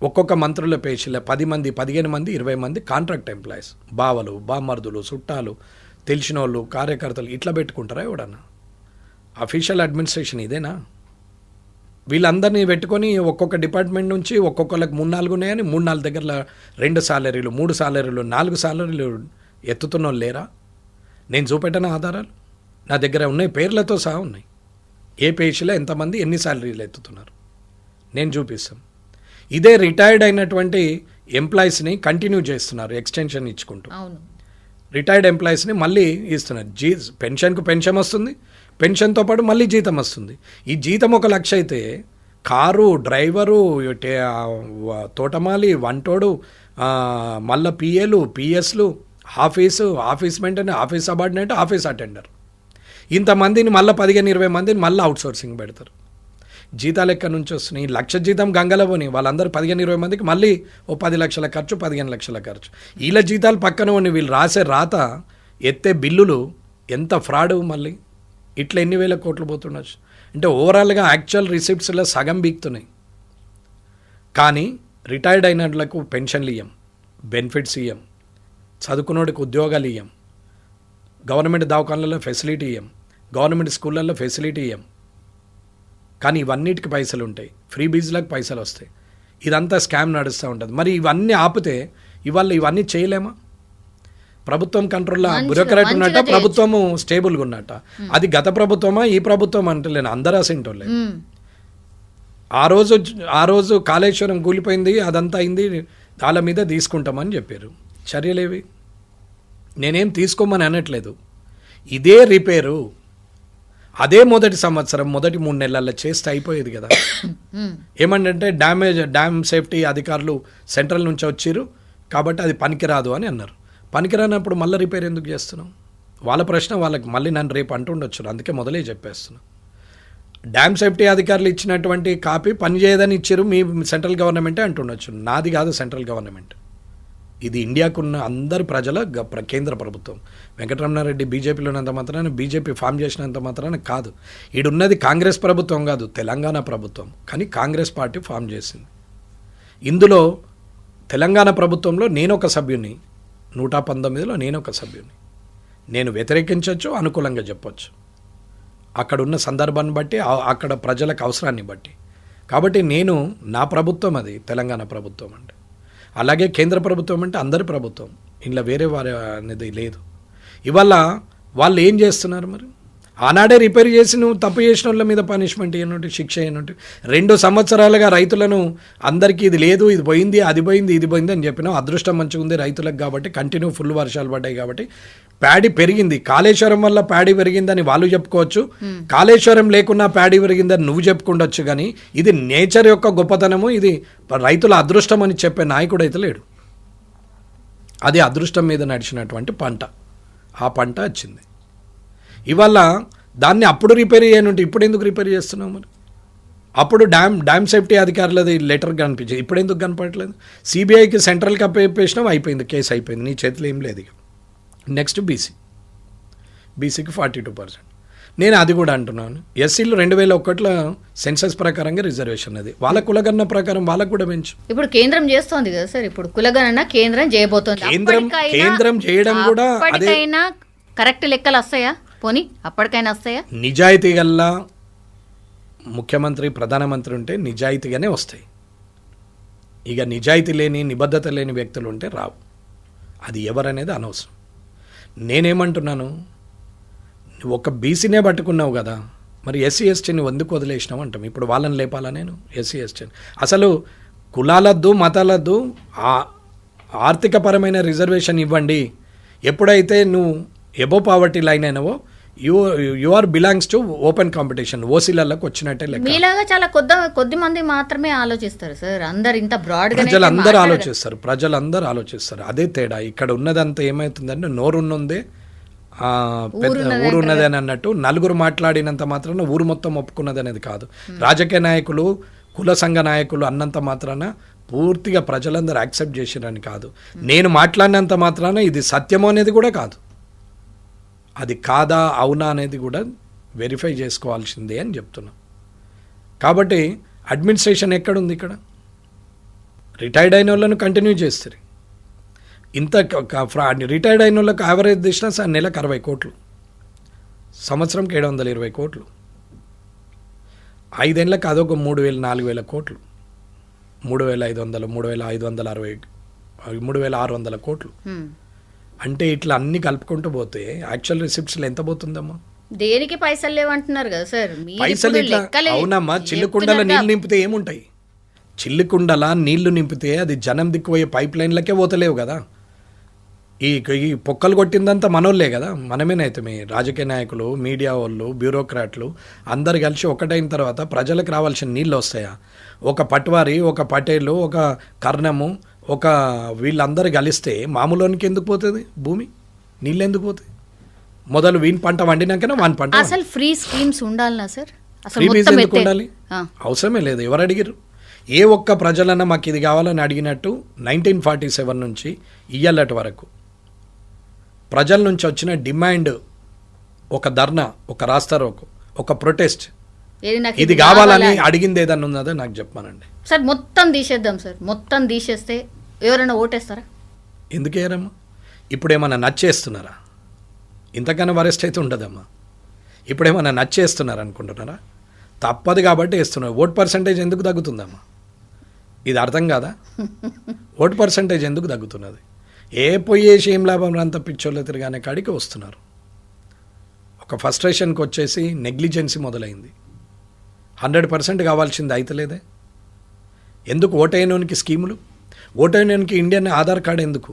ఒక్కొక్క మంత్రుల పేషీల 10 మంది, 15 మంది, 20 మంది కాంట్రాక్ట్ ఎంప్లాయీస్, బావలు, బామ్మర్దులు, చుట్టాలు, తెలిసిన వాళ్ళు, కార్యకర్తలు ఇట్లా పెట్టుకుంటారా ఎవడన్నా? అఫీషియల్ అడ్మినిస్ట్రేషన్ ఇదేనా? వీళ్ళందరినీ పెట్టుకొని ఒక్కొక్క డిపార్ట్మెంట్ నుంచి ఒక్కొక్కరికి 3-4 ఉన్నాయని 3-4 దగ్గర 2 సాలరీలు, 3 సాలరీలు, 4 సాలరీలు ఎత్తుతున్న వాళ్ళు లేరా? నేను చూపెట్టిన ఆధారాలు నా దగ్గర ఉన్నాయి, పేర్లతో సహా ఉన్నాయి. ఏ పేషీలో ఎంతమంది ఎన్ని సాలరీలు ఎత్తుతున్నారు నేను చూపిస్తాం. ఇదే రిటైర్డ్ అయినటువంటి ఎంప్లాయీస్ని కంటిన్యూ చేస్తున్నారు, ఎక్స్టెన్షన్ ఇచ్చుకుంటూ. రిటైర్డ్ ఎంప్లాయీస్ని మళ్ళీ ఇస్తున్నారు. పెన్షన్కు పెన్షన్ వస్తుంది, పెన్షన్తో పాటు మళ్ళీ జీతం వస్తుంది. ఈ జీతం 1,00,000 అయితే కారు, డ్రైవరు, తోటమాలి, వంటోడు, మళ్ళీ పిఏలు, పిఎస్లు, office maintenance, office subordinate, office attender, ఇంతమందిని మళ్ళీ 15-20 మందిని మళ్ళీ అవుట్సోర్సింగ్ పెడతారు. జీతాలు ఎక్కడి నుంచి వస్తున్నాయి? 1,00,000 జీతం గంగలో పోని వాళ్ళందరూ 15-20 మందికి మళ్ళీ ఓ 10 లక్షల ఖర్చు, 15 లక్షల ఖర్చు. వీళ్ళ జీతాలు పక్కన పోని, వీళ్ళు రాసే రాత, ఎత్తే బిల్లులు ఎంత ఫ్రాడ్. మళ్ళీ ఇట్లా ఎన్ని వేల కోట్లు పోతుండొచ్చు. అంటే ఓవరాల్గా యాక్చువల్ రిసిప్ట్స్లో సగం బీక్తున్నాయి. కానీ రిటైర్డ్ అయిన వాళ్ళకు పెన్షన్లు ఇయ్యం, బెనిఫిట్స్ ఇయ్యం, చదువుకున్నోడికి ఉద్యోగాలు ఇయ్యం, గవర్నమెంట్ దవాఖానలలో ఫెసిలిటీ ఇయ్యం, గవర్నమెంట్ స్కూళ్ళల్లో ఫెసిలిటీ ఇయ్యం. కానీ ఇవన్నిటికి పైసలు ఉంటాయి, ఫ్రీ బీజ్లకు పైసలు వస్తాయి. ఇదంతా స్కామ్ నడుస్తూ ఉంటుంది. మరి ఇవన్నీ ఆపితే ఇవాళ ఇవన్నీ చేయలేమా? ప్రభుత్వం కంట్రోల్లో బ్యూరోక్రాట్ ఉన్నట్ట, ప్రభుత్వము స్టేబుల్గా ఉన్నట్ట. అది గత ప్రభుత్వమా ఈ ప్రభుత్వం అంటలేను, అందరూ అసంటోళ్ళే. ఆ రోజు కాళేశ్వరం కూలిపోయింది, అదంతా అయింది, వాళ్ళ మీద తీసుకుంటామని చెప్పారు. చర్యలేవి? నేనేం తీసుకోమని అనట్లేదు. ఇదే రిపేరు అదే మొదటి సంవత్సరం మొదటి 3 నెలల్లో చేస్తే అయిపోయేది కదా. ఏమంటే డ్యామ్ సేఫ్టీ అధికారులు సెంట్రల్ నుంచి వచ్చారు కాబట్టి అది పనికిరాదు అని అన్నారు. పనికిరానప్పుడు మళ్ళీ రిపేర్ ఎందుకు చేస్తున్నాం? వాళ్ళ ప్రశ్న వాళ్ళకి. మళ్ళీ నన్ను రేపు అంటుండొచ్చు, అందుకే మొదలే చెప్పేస్తున్నా. డ్యామ్ సేఫ్టీ అధికారులు ఇచ్చినటువంటి కాపీ పనిచేయదని ఇచ్చారు మీ సెంట్రల్ గవర్నమెంటే అంటుండొచ్చు. నాది కాదు సెంట్రల్ గవర్నమెంట్, ఇది ఇండియాకున్న అందరి ప్రజల కేంద్ర ప్రభుత్వం. వెంకటరమణారెడ్డి బీజేపీలో ఉన్నంత మాత్రాన, బీజేపీ ఫామ్ చేసినంత మాత్రాన కాదు. ఈడున్నది కాంగ్రెస్ ప్రభుత్వం కాదు, తెలంగాణ ప్రభుత్వం. కానీ కాంగ్రెస్ పార్టీ ఫామ్ చేసింది. ఇందులో తెలంగాణ ప్రభుత్వంలో నేను ఒక సభ్యుని, 119లో నేను ఒక సభ్యుని. నేను వ్యతిరేకించవచ్చు, అనుకూలంగా చెప్పొచ్చు, అక్కడున్న సందర్భాన్ని బట్టి, అక్కడ ప్రజలకు అవసరాన్ని బట్టి. కాబట్టి నేను, నా ప్రభుత్వం అది తెలంగాణ ప్రభుత్వం అంటే. అలాగే కేంద్ర ప్రభుత్వం అంటే అందరి ప్రభుత్వం, ఇంట్లో వేరే వారి అనేది లేదు. ఇవాళ వాళ్ళు ఏం చేస్తున్నారు? మరి ఆనాడే రిపేర్ చేసి నువ్వు తప్పు చేసిన వాళ్ళ మీద పనిష్మెంట్ ఇవ్వనుంటే, శిక్ష ఇవ్వనుంటే. 2 సంవత్సరాలుగా రైతులను అందరికీ ఇది లేదు, ఇది పోయింది, అది పోయింది, ఇది పోయింది అని చెప్పినావు. అదృష్టం మంచిగా ఉంది రైతులకు కాబట్టి, కంటిన్యూ ఫుల్ వర్షాలు పడ్డాయి కాబట్టి ప్యాడీ పెరిగింది. కాళేశ్వరం వల్ల ప్యాడీ పెరిగిందని వాళ్ళు చెప్పుకోవచ్చు, కాళేశ్వరం లేకున్నా ప్యాడీ పెరిగిందని నువ్వు చెప్పుకుండొచ్చు. కానీ ఇది నేచర్ యొక్క గొప్పతనము, ఇది రైతుల అదృష్టం అని చెప్పే నాయకుడు అయితే లేడు. అది అదృష్టం మీద నడిచినటువంటి పంట, ఆ పంట వచ్చింది. ఇవాళ దాన్ని అప్పుడు రిపేర్ చేయనుంటే ఇప్పుడు ఎందుకు రిపేర్ చేస్తున్నావు? మరి అప్పుడు డ్యామ్ సేఫ్టీ అధికారులది లెటర్ కనిపించింది. ఇప్పుడు ఎందుకు కనపడట్లేదు? సిబిఐకి సెంట్రల్కి అప్పేసినావు, అయిపోయింది, కేసు అయిపోయింది, నీ చేతిలో ఏం లేదు. ఇక నెక్స్ట్ బీసీకి 42%. నేను అది కూడా అంటున్నాను. ఎస్సీలు 2001లో సెన్సస్ ప్రకారంగా రిజర్వేషన్ అది, వాళ్ళ కులగణన ప్రకారం వాళ్ళకు కూడా పెంచు. ఇప్పుడు కేంద్రం చేస్తోంది కదా సార్, ఇప్పుడు కులగణన కేంద్రం చేయబోతోంది. కేంద్రం చేయడం కూడా అప్పటికైనా కరెక్ట్ లెక్కలు వస్తాయా? పోనీ అప్పటికైనా వస్తాయా? నిజాయితీ గల్లా ముఖ్యమంత్రి ప్రధానమంత్రి ఉంటే నిజాయితీగానే వస్తాయి. ఇక నిజాయితీ లేని నిబద్ధత లేని వ్యక్తులు ఉంటే రావు. అది ఎవరనేది అనవసరం. నేనేమంటున్నాను, ఒక బీసీనే పట్టుకున్నావు కదా, మరి ఎస్సీ ఎస్టీని ఎందుకు వదిలేసినావు అంటాం. ఇప్పుడు వాళ్ళని లేపాలా నేను? ఎస్సీ ఎస్టీని అసలు కులాలద్దు మతాలద్దు, ఆర్థికపరమైన రిజర్వేషన్ ఇవ్వండి. ఎప్పుడైతే నువ్వు ఎబో పావర్టీ లైన్ అయినావో you are belongs to open competition, ఓసీలకు వచ్చినట్టే లెక్క. మీలాగా చాలా కొద్ది మంది మాత్రమే ఆలోచిస్తారు సార్, అందరు ఇంత బ్రాడ్ గా ప్రజలందరూ ఆలోచిస్తారు. అదే తేడా. ఇక్కడ ఉన్నదంతా ఏమవుతుందంటే నోరున్నుందే ఊరు ఉన్నది అని అన్నట్టు, నలుగురు మాట్లాడినంత మాత్రాన ఊరు మొత్తం ఒప్పుకున్నది అనేది కాదు. రాజకీయ నాయకులు కుల సంఘ నాయకులు అన్నంత మాత్రాన పూర్తిగా ప్రజలందరూ యాక్సెప్ట్ చేసిరని కాదు. నేను మాట్లాడినంత మాత్రాన ఇది సత్యమో అనేది కూడా కాదు. అది కాదా అవునా అనేది కూడా వెరిఫై చేసుకోవాల్సిందే అని చెప్తున్నా. కాబట్టి అడ్మినిస్ట్రేషన్ ఎక్కడుంది? ఇక్కడ రిటైర్డ్ అయిన వాళ్ళను కంటిన్యూ చేస్తారు. ఇంత రిటైర్డ్ అయిన వాళ్ళకి యావరేజ్ తీసినా సార్ నెలకు 60 కోట్లు, సంవత్సరంకి 720 కోట్లు, 5 ఏళ్ళకి అదొక 3,000-4,000 కోట్లు, 3,500, 3,560, 3,600 కోట్లు. అంటే ఇట్లా అన్ని కలుపుకుంటూ పోతే యాక్చువల్ రిసిప్ట్స్లో ఎంత పోతుందమ్మా? దేనికి పైసలు లేవంటున్నారు కదా సార్. పైసలు ఇట్లా అవునమ్మా. చిల్లుకుండల నీళ్ళు నింపితే ఏముంటాయి? చిల్లుకుండల నీళ్లు నింపితే అది జనం దిక్కుపోయే పైప్ లైన్లకే పోతలేవు కదా. ఈ పొక్కలు కొట్టిందంతా మనోళ్ళే కదా, మనమేనైతే రాజకీయ నాయకులు, మీడియా వాళ్ళు, బ్యూరోక్రాట్లు అందరు కలిసి ఒకటైన తర్వాత ప్రజలకు రావాల్సిన నీళ్ళు వస్తాయా? ఒక పట్వారి, ఒక పటేలు, ఒక కర్ణము, ఒక వీళ్ళందరూ కలిస్తే మామూలునికి ఎందుకు పోతుంది భూమి? నీళ్ళు ఎందుకు పోతాయి? మొదలు వీని పంట వండినాకనే వాని పంట. అసలు ఫ్రీ స్కీమ్స్ ఉండాలనా సార్? ఫ్రీ బీజ్ ఎందుకు ఉండాలి? అవసరమే లేదు. ఎవరు అడిగిరు? ఏ ఒక్క ప్రజలన్నా మాకు ఇది కావాలని అడిగినట్టు 1947 నుంచి ఇయ్యాలటి వరకు ప్రజల నుంచి వచ్చిన డిమాండ్, ఒక ధర్నా, ఒక రాస్తారోకో, ఒక ప్రొటెస్ట్, ఇది కావాలని అడిగింది ఏదన్నా ఉన్నదో నాకు చెప్పానండి సార్. మొత్తం తీసేద్దాం సార్, మొత్తం తీసేస్తే ఎవరైనా ఓటేస్తారా? ఎందుకు వేయరమ్మా? ఇప్పుడు ఏమన్నా నచ్చేస్తున్నారా? ఇంతకన్నా వరెస్ట్ అయితే ఉండదమ్మా. ఇప్పుడు ఏమన్నా నచ్చేస్తున్నారు అనుకుంటున్నారా? తప్పదు కాబట్టి వేస్తున్నారు. ఓట్ పర్సంటేజ్ ఎందుకు తగ్గుతుందమ్మా? ఇది అర్థం కాదా? ఓట్ పర్సంటేజ్ ఎందుకు తగ్గుతున్నది? ఏ పోయేసి ఏం లాభం అంత పిచ్చోళ్ళు తిరగానే కాడికి వస్తున్నారు. ఒక ఫ్రస్ట్రేషన్కి వచ్చేసి నెగ్లిజెన్సీ మొదలైంది. 100% కావాల్సింది అయితలేదే. ఎందుకు ఓటైనోనికి స్కీములు? ఓటైనోనికి ఇండియన్ ఆధార్ కార్డు ఎందుకు?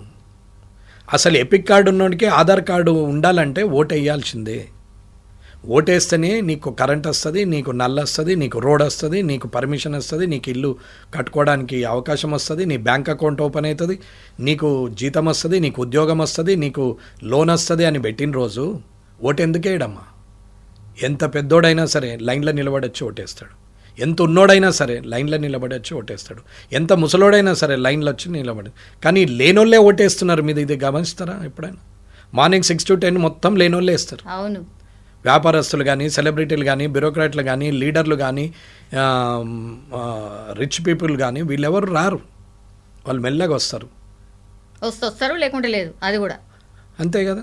అసలు ఎపిక్ కార్డు ఉన్నోనికి ఆధార్ కార్డు ఉండాలంటే ఓటు వేయాల్సిందే. ఓటేస్తేనే నీకు కరెంట్ వస్తుంది, నీకు నల్ల వస్తుంది, నీకు రోడ్ వస్తుంది, నీకు పర్మిషన్ వస్తుంది, నీకు ఇల్లు కట్టుకోవడానికి అవకాశం వస్తుంది, నీ బ్యాంక్ అకౌంట్ ఓపెన్ అవుతుంది, నీకు జీతం వస్తుంది, నీకు ఉద్యోగం వస్తుంది, నీకు లోన్ వస్తుంది అని పెట్టిన రోజు ఓటు ఎందుకు వేయడమ్మా? ఎంత పెద్దోడైనా సరే లైన్లో నిలబడొచ్చి ఓటేస్తాడు. ఎంత ఉన్నోడైనా సరే లైన్లో నిలబడొచ్చి ఓటేస్తాడు. ఎంత ముసలోడైనా సరే లైన్లో వచ్చి నిలబడి. కానీ లేనోళ్ళే ఓటేస్తున్నారు. మీద ఇది గమనిస్తారా ఎప్పుడైనా? మార్నింగ్ 6 to 10 మొత్తం లేనోళ్ళే వేస్తారు. అవును. వ్యాపారస్తులు కానీ, సెలబ్రిటీలు కానీ, బ్యూరోక్రాట్లు కానీ, లీడర్లు కానీ, రిచ్ పీపుల్ కానీ వీళ్ళెవరు రారు. వాళ్ళు మెల్లగా వస్తారు లేకుంటే లేదు. అది కూడా అంతే కదా.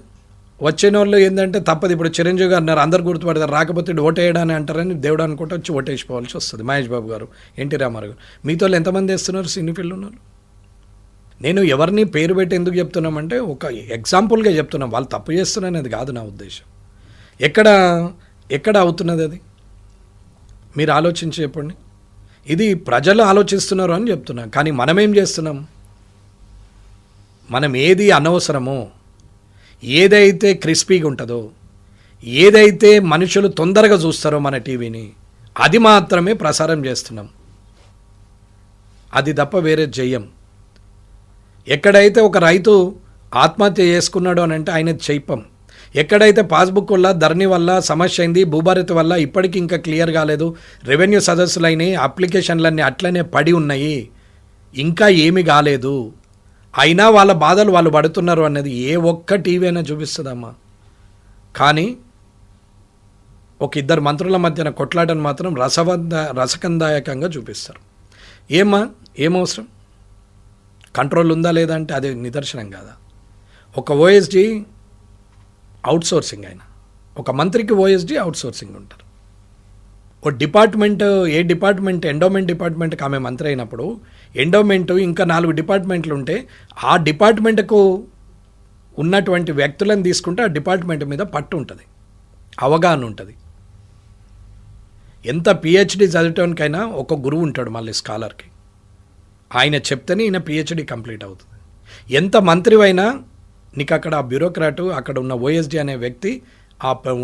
వచ్చిన వాళ్ళు ఏంటంటే తప్పదు. ఇప్పుడు చిరంజీవి గారు అన్నారు, అందరు గుర్తుపడతారు. రాకపోతే ఓటేయడాని అంటారని దేవుడు అనుకుంటే వచ్చి ఓటేసిపోవాల్సి వస్తుంది. మహేష్ బాబు గారు, ఎన్టీ రామారావు గారు, మీతో ఎంతమంది వేస్తున్నారు సినీ ఫీల్డ్ ఉన్నారు? నేను ఎవరిని పేరు పెట్టి ఎందుకు చెప్తున్నామంటే ఒక ఎగ్జాంపుల్గా చెప్తున్నాం. వాళ్ళు తప్పు చేస్తున్నారనేది కాదు నా ఉద్దేశం. ఎక్కడ అవుతున్నది అది మీరు ఆలోచించి చెప్పండి. ఇది ప్రజలు ఆలోచిస్తున్నారు అని చెప్తున్నాం. కానీ మనమేం చేస్తున్నాం? మనం ఏది అనవసరమో, ఏదైతే క్రిస్పీగా ఉంటుందో, ఏదైతే మనుషులు తొందరగా చూస్తారో మన టీవీని, అది మాత్రమే ప్రసారం చేస్తున్నాం. అది తప్ప వేరే చెయ్యం. ఎక్కడైతే ఒక రైతు ఆత్మహత్య చేసుకున్నాడు అని అంటే ఆయన చెప్పం. ఎక్కడైతే పాస్బుక్ వల్ల ధరణి వల్ల సమస్య అయింది, భూభారతి వల్ల ఇప్పటికీ ఇంకా క్లియర్ కాలేదు, రెవెన్యూ సదస్సులైనవి, అప్లికేషన్లన్నీ అట్లనే పడి ఉన్నాయి, ఇంకా ఏమీ కాలేదు, అయినా వాళ్ళ బాధలు వాళ్ళు పడుతున్నారు అన్నది ఏ ఒక్క టీవీ అయినా చూపిస్తుందమ్మా. కానీ ఒక ఇద్దరు మంత్రుల మధ్యన కొట్లాటను మాత్రం రసకందాయకంగా చూపిస్తారు. ఏమవసరం? కంట్రోల్ ఉందా లేదా అంటే అది నిదర్శనం కాదా? ఒక ఓఎస్డీ అవుట్సోర్సింగ్, ఆయన ఒక మంత్రికి ఓఎస్డీ అవుట్సోర్సింగ్ ఉంటారు. ఓ డిపార్ట్మెంట్, ఏ డిపార్ట్మెంట్, ఎండోమెంట్ డిపార్ట్మెంట్కి ఆమె మంత్రి అయినప్పుడు ఎండోమెంట్ ఇంకా 4 డిపార్ట్మెంట్లు ఉంటే ఆ డిపార్ట్మెంట్కు ఉన్నటువంటి వ్యక్తులను తీసుకుంటే ఆ డిపార్ట్మెంట్ మీద పట్టు ఉంటుంది, అవగాహన ఉంటుంది. ఎంత పిహెచ్డి చదివటానికైనా ఒక గురువు ఉంటాడు మళ్ళీ స్కాలర్కి, ఆయన చెప్తేనే ఈయన పిహెచ్డి కంప్లీట్ అవుతుంది. ఎంత మంత్రివైనా నీకు అక్కడ ఆ బ్యూరోక్రాటు, అక్కడ ఉన్న ఓఎస్డీ అనే వ్యక్తి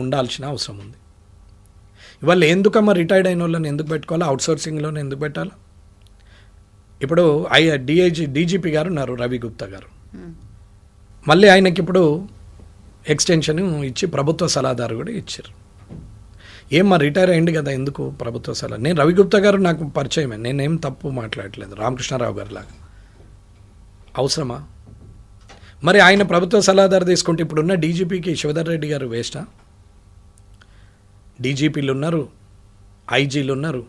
ఉండాల్సిన అవసరం ఉంది. ఇవాళ ఎందుకమ్మా రిటైర్డ్ అయిన వాళ్ళని ఎందుకు పెట్టుకోవాలి, అవుట్సోర్సింగ్లోనే ఎందుకు పెట్టాలి? ఇప్పుడు డీజీపీ గారు ఉన్నారు, రవి గుప్తా గారు, మళ్ళీ ఆయనకి ఇప్పుడు ఎక్స్టెన్షన్ ఇచ్చి ప్రభుత్వ సలహాదారు కూడా ఇచ్చారు. ఏమ్మా రిటైర్ అయ్యింది కదా, ఎందుకు ప్రభుత్వ సలహా? నేను రవి గుప్తా గారు నాకు పరిచయమే, నేనేం తప్పు మాట్లాడట్లేదు, రామకృష్ణారావు గారు లాగా. అవసరమా? మరి ఆయన ప్రభుత్వ సలహాదారు తీసుకుంటే ఇప్పుడున్న డీజీపీకి శివధర్ రెడ్డి గారు వేస్టా? డీజీపీలు ఉన్నారు, ఐజీలు ఉన్నారు,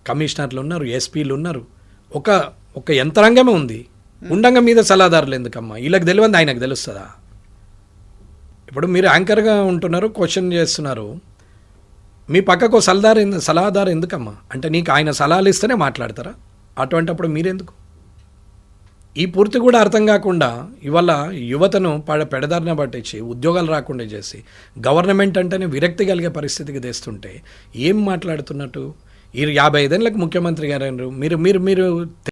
కమిషనర్లు ఉన్నారు, ఎస్పీలు ఉన్నారు, ఒక యంత్రాంగమే ఉంది. ఉండంగా మీద సలహాదారులు ఎందుకమ్మా? వీళ్ళకి తెలియదు, ఆయనకు తెలుస్తుందా? ఇప్పుడు మీరు యాంకర్గా ఉంటున్నారు, క్వశ్చన్ చేస్తున్నారు, మీ పక్కకు సలహాదారు ఎందుకమ్మా అంటే నీకు ఆయన సలహాలు ఇస్తేనే మాట్లాడతారా? అటువంటిప్పుడు మీరెందుకు? ఈ పూర్తి కూడా అర్థం కాకుండా ఇవాళ యువతను పెడదారిన పట్టించి ఉద్యోగాలు రాకుండా చేసి గవర్నమెంట్ అంటేనే విరక్తి కలిగే పరిస్థితికి తెస్తుంటే ఏం మాట్లాడుతున్నట్టు? ఈ 55 ఏళ్ళకి ముఖ్యమంత్రి గారు మీరు